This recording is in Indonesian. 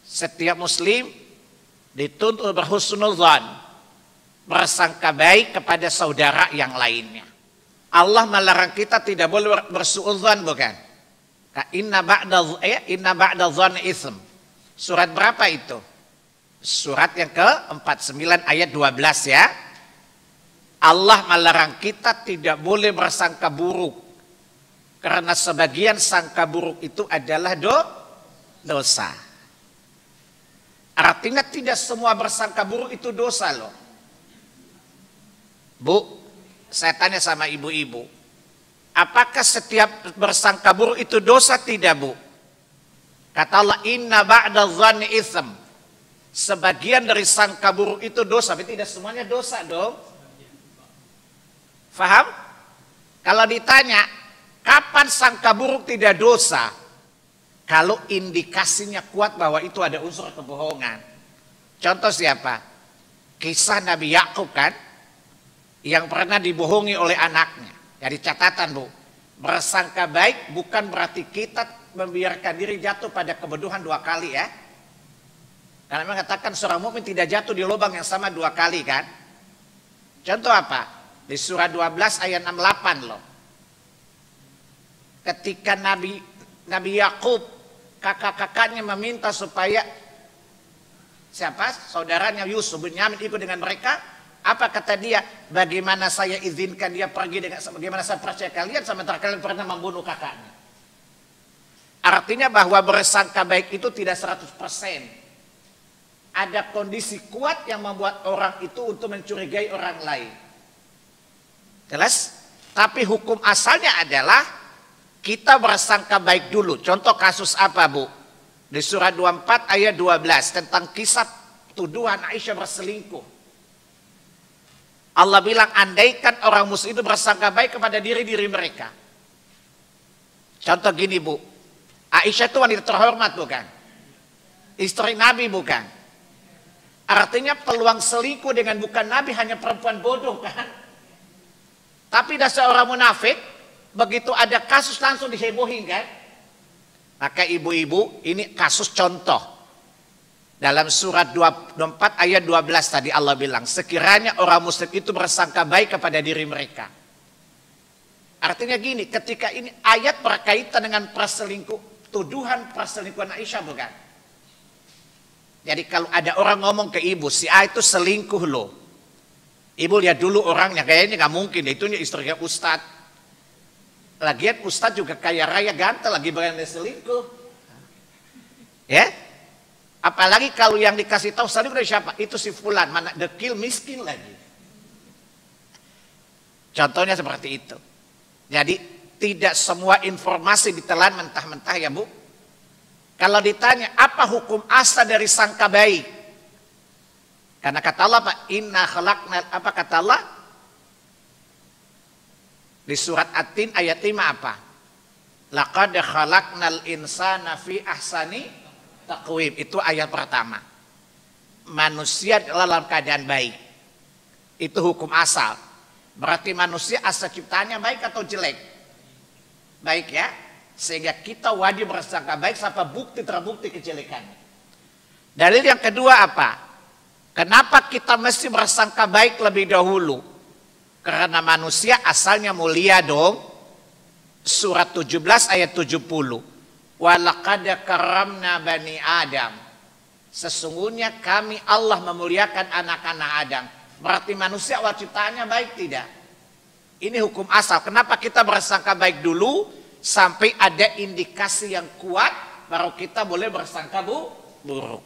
Setiap muslim dituntut berhusnuzan, bersangka baik kepada saudara yang lainnya. Allah melarang kita tidak boleh bersuudzon, bukan? Inna ba'da dzanni itsm. Surat berapa itu? Surat yang ke-49 ayat 12 ya. Allah melarang kita tidak boleh bersangka buruk. Karena sebagian sangka buruk itu adalah dosa. Artinya tidak semua bersangka buruk itu dosa loh. Bu, saya tanya sama ibu-ibu, apakah setiap bersangka buruk itu dosa? Tidak, Bu. Kata Allah, inna ba'da dzanni itsm. Sebagian dari sangka buruk itu dosa, tapi tidak semuanya dosa dong. Faham? Kalau ditanya, kapan sangka buruk tidak dosa? Kalau indikasinya kuat bahwa itu ada unsur kebohongan. Contoh siapa? Kisah Nabi Yakub kan, yang pernah dibohongi oleh anaknya. Jadi catatan, Bu, bersangka baik bukan berarti kita membiarkan diri jatuh pada kebodohan 2 kali ya. Karena mengatakan seorang mukmin tidak jatuh di lubang yang sama 2 kali kan. Contoh apa? Di surah 12 ayat 68 loh. Ketika Nabi Yakub, kakak-kakaknya meminta supaya siapa? Saudaranya Yusuf bin Yamin ikut dengan mereka. Apa kata dia? Bagaimana saya izinkan dia pergi dengan, bagaimana saya percaya kalian sementara kalian pernah membunuh kakaknya. Artinya bahwa bersangka baik itu tidak 100%. Ada kondisi kuat yang membuat orang itu untuk mencurigai orang lain. Jelas? Tapi hukum asalnya adalah kita bersangka baik dulu. Contoh kasus apa, Bu? Di surah 24 ayat 12 tentang kisah tuduhan Aisyah berselingkuh. Allah bilang, andaikan orang muslim itu bersangka baik kepada diri-diri mereka. Contoh gini, Bu. Aisyah itu wanita terhormat, bukan? Istri Nabi, bukan? Artinya peluang selingkuh dengan bukan Nabi hanya perempuan bodoh, kan? Tapi dasar orang munafik, begitu ada kasus langsung dihebohin, kan? Maka ibu-ibu, ini kasus contoh. Dalam surat 24 ayat 12 tadi Allah bilang, sekiranya orang muslim itu bersangka baik kepada diri mereka. Artinya gini, ketika ini ayat berkaitan dengan tuduhan perselingkuhan Aisyah, bukan? Jadi kalau ada orang ngomong ke ibu, si A itu selingkuh loh. Ibu lihat dulu orangnya, kayaknya nggak mungkin, itu istrinya Ustadz. Lagian Ustadz juga kaya raya ganteng, lagi berani selingkuh. Ya? Apalagi kalau yang dikasih tahu selingkuh dari siapa? Itu si fulan, mana dekil miskin lagi. Contohnya seperti itu. Jadi tidak semua informasi ditelan mentah-mentah ya, Bu. Kalau ditanya apa hukum asal dari sangka baik? Karena kata Allah, Pak, inna khalaqnal, apa kata Allah? Di surat At-Tin ayat 5 apa? Laqad khalaqnal insana fi ahsani taqwim. Itu ayat pertama. Manusia dalam keadaan baik. Itu hukum asal. Berarti manusia asal ciptanya baik atau jelek? Baik ya. Sehingga kita wajib bersangka baik sampai bukti terbukti kejelekannya. Dalil yang kedua apa? Kenapa kita mesti bersangka baik lebih dahulu? Karena manusia asalnya mulia dong. Surat 17 ayat 70. Walaqad karamna bani Adam. Sesungguhnya kami Allah memuliakan anak-anak Adam. Berarti manusia awal ciptaannya baik tidak? Ini hukum asal. Kenapa kita bersangka baik dulu? Sampai ada indikasi yang kuat baru kita boleh bersangka buruk.